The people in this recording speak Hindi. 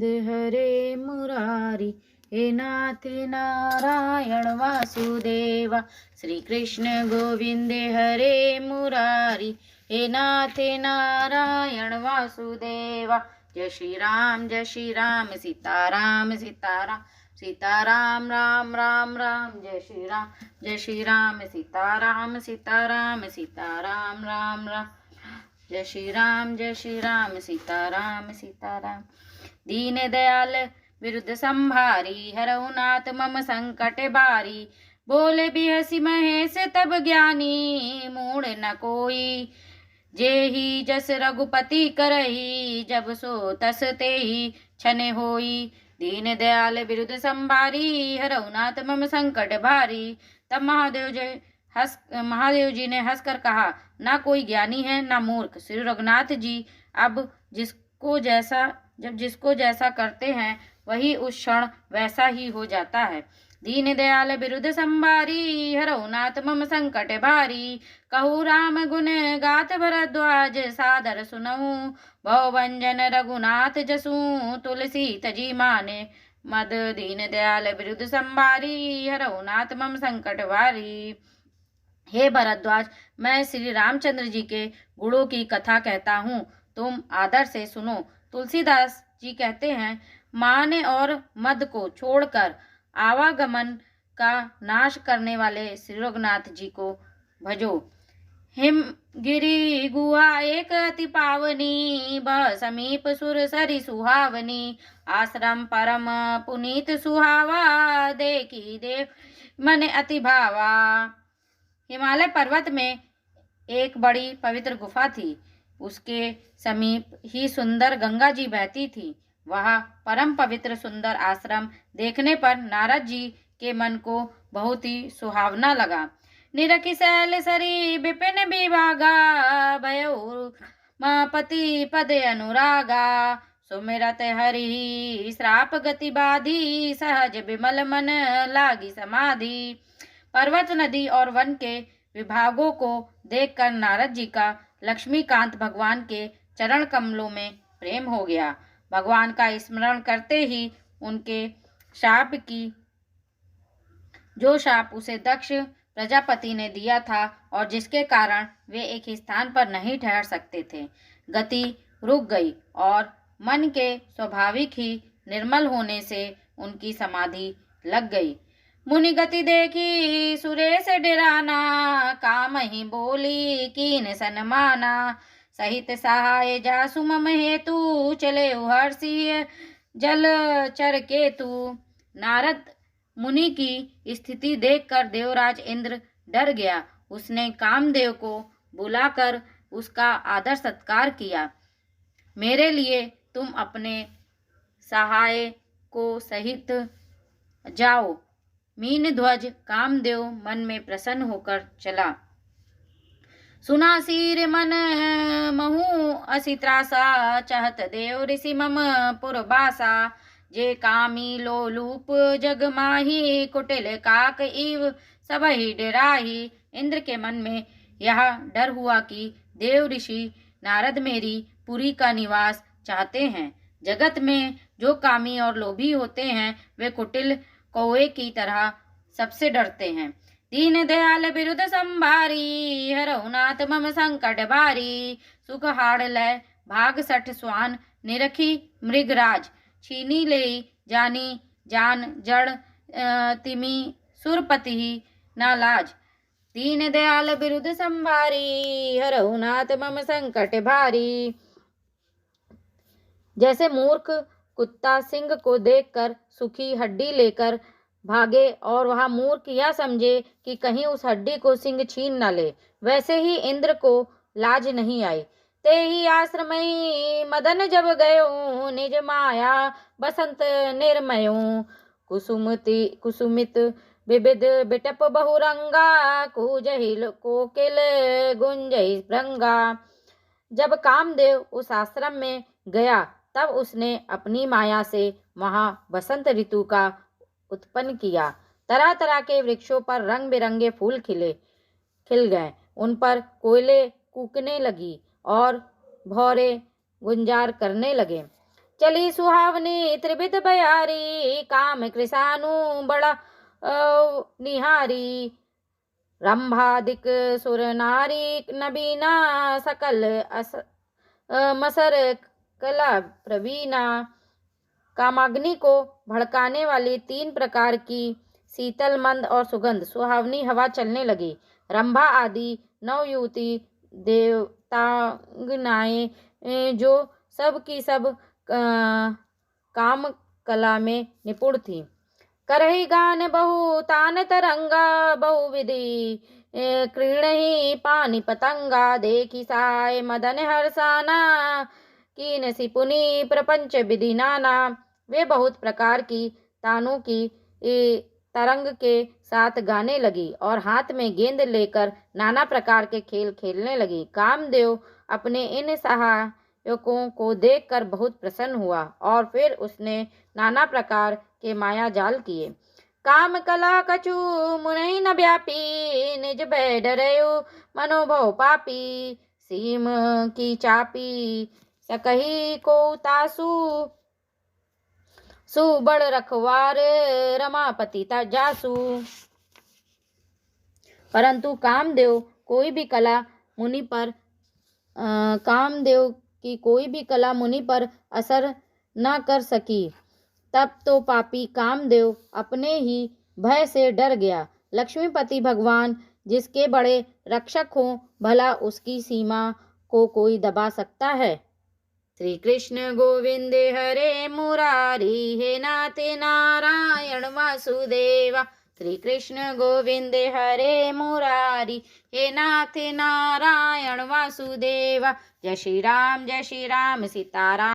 हरे मुरारी, हे नाथ नारायण वासुदेवा। श्री कृष्ण गोविंद हरे मुरारी, हे नाथ नारायण वासुदेवा। जय श्री राम सीताराम सीताराम सीताराम राम राम राम। जय श्री राम सीताराम सीताराम सीताराम राम राम। जय श्री राम सीताराम सीताराम। दीन दयाल विरुद्ध संभारी, हरऊ नाथ मम संकट बारी। बोले बिहसी महेश तब ज्ञानी, मूढ़ न कोई। जेहि जस रघुपति करही, जब सो तस तेहि छन होई। दीन दयाल विरुद्ध संभारी, हरऊ नाथ मम संकट भारी। तब महादेव जी ने हंसकर कहा, ना कोई ज्ञानी है ना मूर्ख। श्री रघुनाथ जी अब जिसको जैसा करते हैं वही उस क्षण वैसा ही हो जाता है। दीन दयाल विरुद्ध संभारी, हरऊ नाथ मम संकट भारी। कहू राम गुण गाथ भरद्वाज, सादर सुनऊ भवभंजन रघुनाथ जसू। तुलसी तजी माने मद, दीन दयाल विरुद्ध संभारी, हरऊ नाथ मम संकट भारी। हे भरद्वाज, मैं श्री रामचंद्र जी के गुणों की कथा कहता हूँ, तुम आदर से सुनो। तुलसीदास जी कहते हैं, मान और मद को छोड़कर आवागमन का नाश करने वाले श्री रघुनाथ जी को भजो। हिमगिरी गुहा एक अति पावनी, बह समीप सुर सरि सुहावनी। आश्रम परम पुनीत सुहावा, देखी देव मन अति भावा। हिमालय पर्वत में एक बड़ी पवित्र गुफा थी। उसके समीप ही सुंदर गंगा जी बहती थी। वह परम पवित्र सुंदर आश्रम देखने पर नारद जी के मन को बहुत ही सुहावना लगा। निरखि शैल सरी विपिन विभागा, भयउ पति पद अनुरागा। सुमिरत हरि श्राप गति बाधी, सहज विमल मन लागी समाधि। पर्वत नदी और वन के विभागों को देखकर नारद जी का लक्ष्मीकांत भगवान के चरण कमलों में प्रेम हो गया। भगवान का स्मरण करते ही उनके जो शाप उसे दक्ष प्रजापति ने दिया था और जिसके कारण वे एक ही स्थान पर नहीं ठहर सकते थे, गति रुक गई और मन के स्वाभाविक ही निर्मल होने से उनकी समाधि लग गई। मुनि गति देखी सुरेश डराना, काम ही बोली कीन सनमाना। सहित सहाय जासु मम हेतु, चले हर्षि जल चर केतु। नारद मुनि की स्थिति देखकर देवराज इंद्र डर गया। उसने कामदेव को बुलाकर उसका आदर सत्कार किया। मेरे लिए तुम अपने सहाय को सहित जाओ। मीन ध्वज कामदेव मन में प्रसन्न होकर चला। सुना सीर मन महु असी त्रासा, चाहत देव ऋषि मम पुरबासा। जे कामी लोलूप जग माही, कुटिल काक इव सबहि डराही। इंद्र के मन में यह डर हुआ कि देव ऋषि नारद मेरी पुरी का निवास चाहते हैं। जगत में जो कामी और लोभी होते हैं वे कुटिल कौए की तरह सबसे डरते हैं। दीन दयाल विरुद्ध संभारी, हरऊ नाथ मम संकट भारी। सुख हाड़ लय भाग सठ स्वान, निरखी मृगराज। छीनी ले जानी जान जड़, तिमी सुरपति ना लाज। दीन दयाल विरुद्ध संभारी, हरऊ नाथ मम संकट भारी। जैसे मूर्ख कुत्ता सिंह को देखकर सुखी हड्डी लेकर भागे और वह मूर्ख यह समझे कि कहीं उस हड्डी को सिंह छीन न ले, वैसे ही इंद्र को लाज नहीं आई। ते ही आश्रमई मदन जब गयो, निज माया बसंत निर्मयो। कुसुमित विविध बिटप बहुरंगा, कूजहि कोकिल गुंजहि भृंगा। जब कामदेव उस आश्रम में गया तब उसने अपनी माया से वहां बसंत ऋतु का उत्पन्न किया। तरह तरह के वृक्षों पर रंग बिरंगे फूल खिल गए। उन पर कोयले कूकने लगी और भौरे गुंजार करने लगे। चली सुहावनी त्रिविध बयारी, काम कृषानु बड़ा निहारी। रंभादिक सुर नारी नबीना, सकल मसर कला प्रवीणा। कामाग्नि को भड़काने वाली 3 प्रकार की शीतल, मंद और सुगंध सुहावनी हवा चलने लगी। रंभा आदि 9 युवती देवतांगनाएं जो सब की सब काम कला में निपुण थी। करही गान बहु तान तरंगा, बहुविधि क्रीणहि पानी पतंगा। देखी साय मदन हर्षाना, कीन सिपुनी प्रपंच विधि नाना। वे बहुत प्रकार की तानों की तरंग के साथ गाने लगी और हाथ में गेंद लेकर नाना प्रकार के खेल खेलने लगी। कामदेव अपने इन सहायकों को देखकर बहुत प्रसन्न हुआ और फिर उसने नाना प्रकार के माया जाल किए। काम कला कछु मुनहि न व्यापी, निज भय डरयो मनोभव पापी। सीम की चापी सकही को तासु, सुबड़ रखवार रमापति जासु। परंतु कामदेव की कोई भी कला मुनि पर असर न कर सकी। तब तो पापी कामदेव अपने ही भय से डर गया। लक्ष्मीपति भगवान जिसके बड़े रक्षक हों, भला उसकी सीमा को कोई दबा सकता है। श्री कृष्ण गोविंद हरे मुरारी, हे नाथ नारायण वासुदेवा। श्री कृष्ण गोविंद हरे मुरारी, हे नाथ नारायण वासुदेवा। जय श्री राम सीताराम।